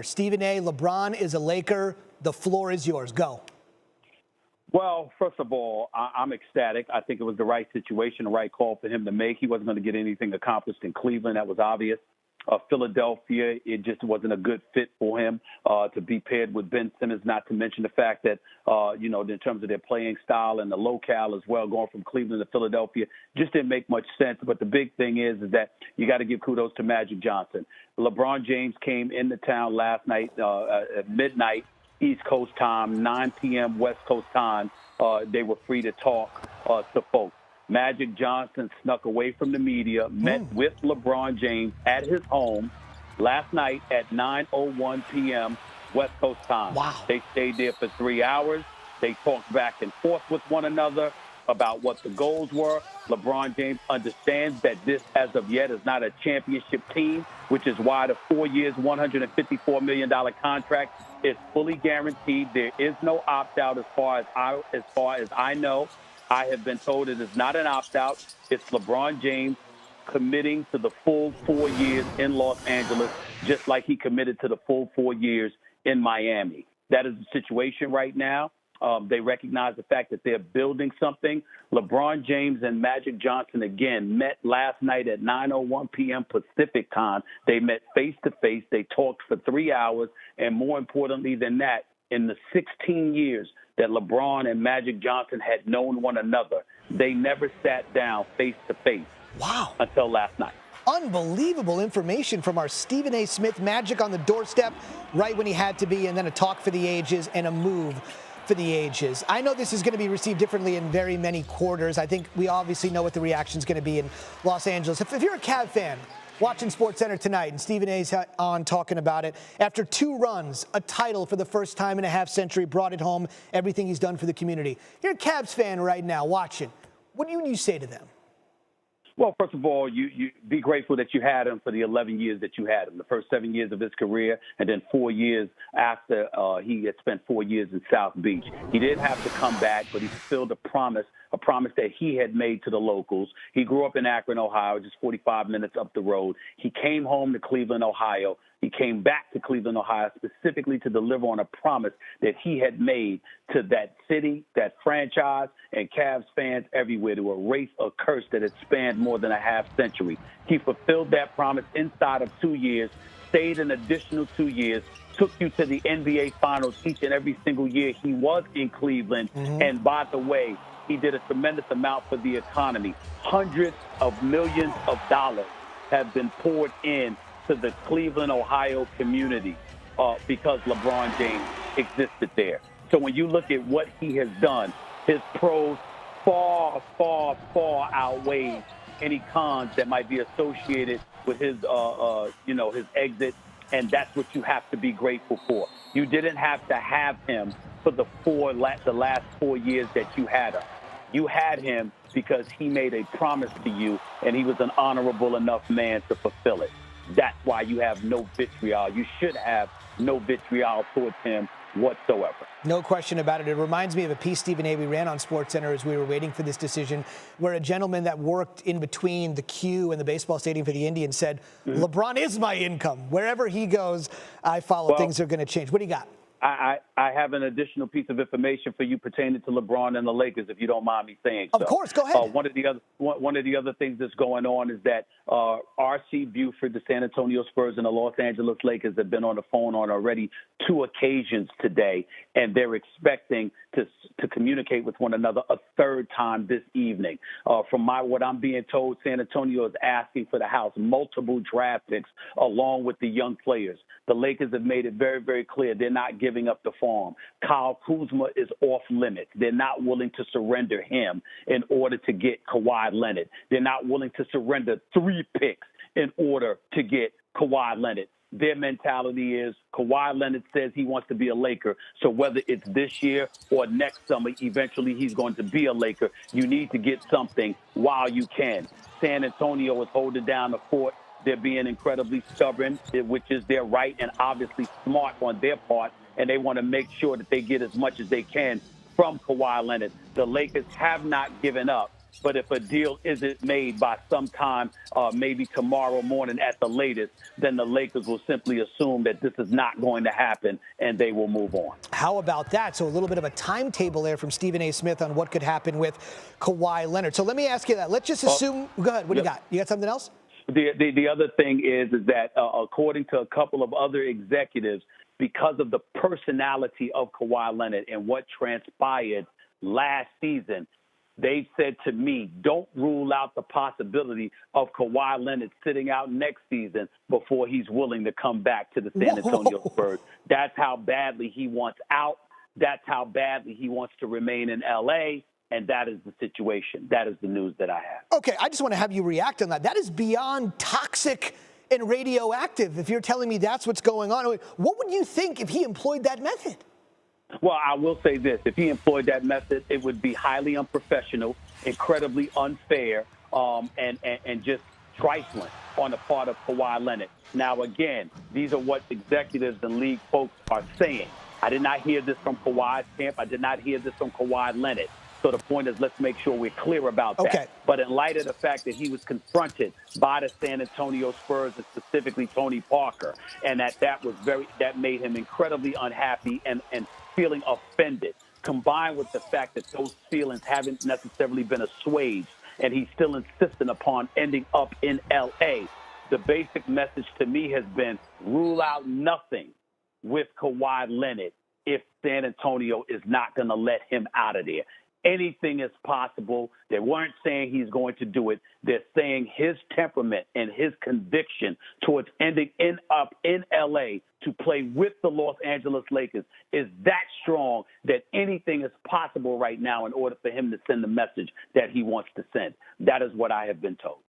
Stephen A., LeBron is a Laker. The floor is yours. Go. Well, first of all, I'm ecstatic. I think it was the right situation, the right call for him to make. He wasn't going to get anything accomplished in Cleveland. That was obvious. Philadelphia, it just wasn't a good fit for him to be paired with Ben Simmons, not to mention the fact that, in terms of their playing style and the locale as well, going from Cleveland to Philadelphia, just didn't make much sense. But the big thing is that you got to give kudos to Magic Johnson. LeBron James came into town last night at midnight, East Coast time, 9 p.m. West Coast time. They were free to talk to folks. Magic Johnson snuck away from the media, met with LeBron James at his home last night at 9:01 p.m. West Coast time. Wow. They stayed there for 3 hours. They talked back and forth with one another about what the goals were. LeBron James understands that this, as of yet, is not a championship team, which is why the 4 years, $154 million contract is fully guaranteed. There is no opt-out as far as I know. I have been told it is not an opt-out. It's LeBron James committing to the full 4 years in Los Angeles, just like he committed to the full 4 years in Miami. That is the situation right now. They recognize the fact that they're building something. LeBron James and Magic Johnson, again, met last night at 9:01 p.m. Pacific time. They met face-to-face. They talked for 3 hours. And more importantly than that, in the 16 years that LeBron and Magic Johnson had known one another, they never sat down face-to-face. Wow. Until last night. Unbelievable information from our Stephen A. Smith. Magic on the doorstep right when he had to be, and then a talk for the ages and a move for the ages. I know this is going to be received differently in very many quarters. I think we obviously know what the reaction is going to be in Los Angeles. If you're a Cavs fan watching SportsCenter tonight and Stephen A's on talking about it, after 2 runs, a title for the first time in a half century, brought it home, everything he's done for the community. You're a Cavs fan right now watching. What do you say to them? Well, first of all, you be grateful that you had him for the 11 years that you had him, the first 7 years of his career, and then 4 years after he had spent 4 years in South Beach. He didn't have to come back, but he fulfilled a promise that he had made to the locals. He grew up in Akron, Ohio, just 45 minutes up the road. He came home to Cleveland, Ohio. He came back to Cleveland, Ohio, specifically to deliver on a promise that he had made to that city, that franchise, and Cavs fans everywhere to erase a curse that had spanned more than a half century. He fulfilled that promise inside of 2 years, stayed an additional 2 years, took you to the NBA Finals each and every single year he was in Cleveland. And by the way, he did a tremendous amount for the economy. Hundreds of millions of dollars have been poured in to the Cleveland, Ohio community because LeBron James existed there. So when you look at what he has done, his pros far, far, far outweigh any cons that might be associated with his, his exit. And that's what you have to be grateful for. You didn't have to have him for the last 4 years that you had him. You had him because he made a promise to you, and he was an honorable enough man to fulfill it. That's why you have no vitriol. You should have no vitriol towards him whatsoever. No question about it. It reminds me of a piece, Stephen A., we ran on SportsCenter as we were waiting for this decision, where a gentleman that worked in between the queue and the baseball stadium for the Indians said, LeBron is my income. Wherever he goes, I follow. Things are going to change. What do you got? I have an additional piece of information for you pertaining to LeBron and the Lakers, if you don't mind me saying so. Of course, go ahead. One of the other things that's going on is that R.C. Buford, the San Antonio Spurs, and the Los Angeles Lakers have been on the phone on already 2 occasions today, and they're expecting to communicate with one another a third time this evening. From what I'm being told, San Antonio is asking for the house multiple draft picks along with the young players. The Lakers have made it very, very clear they're not giving up the farm. Kyle Kuzma is off limits. They're not willing to surrender him in order to get Kawhi Leonard. They're not willing to surrender 3 picks in order to get Kawhi Leonard. Their mentality is Kawhi Leonard says he wants to be a Laker. So whether it's this year or next summer, eventually he's going to be a Laker. You need to get something while you can. San Antonio is holding down the fort. They're being incredibly stubborn, which is their right and obviously smart on their part, and they want to make sure that they get as much as they can from Kawhi Leonard. The Lakers have not given up But if a deal isn't made by sometime, maybe tomorrow morning at the latest, then the Lakers will simply assume that this is not going to happen and they will move on. How about that? So a little bit of a timetable there from Stephen A. Smith on what could happen with Kawhi Leonard. So let me ask you that. Let's just assume. Go ahead. What do you got? You got something else? The other thing is that according to a couple of other executives, because of the personality of Kawhi Leonard and what transpired last season, they said to me, don't rule out the possibility of Kawhi Leonard sitting out next season before he's willing to come back to the San Antonio Spurs. That's how badly he wants out. That's how badly he wants to remain in L.A., and that is the situation. That is the news that I have. Okay, I just want to have you react on that. That is beyond toxic and radioactive if you're telling me that's what's going on. What would you think if he employed that method? Well, I will say this. If he employed that method, it would be highly unprofessional, incredibly unfair, and just trifling on the part of Kawhi Leonard. Now, again, these are what executives and league folks are saying. I did not hear this from Kawhi's camp. I did not hear this from Kawhi Leonard. So the point is, let's make sure we're clear about that. Okay. But in light of the fact that he was confronted by the San Antonio Spurs, and specifically Tony Parker, and that made him incredibly unhappy and feeling offended, combined with the fact that those feelings haven't necessarily been assuaged, and he's still insistent upon ending up in L.A. The basic message to me has been rule out nothing with Kawhi Leonard if San Antonio is not going to let him out of there. Anything is possible. They weren't saying he's going to do it. They're saying his temperament and his conviction towards ending up in L.A. to play with the Los Angeles Lakers is that strong that anything is possible right now in order for him to send the message that he wants to send. That is what I have been told.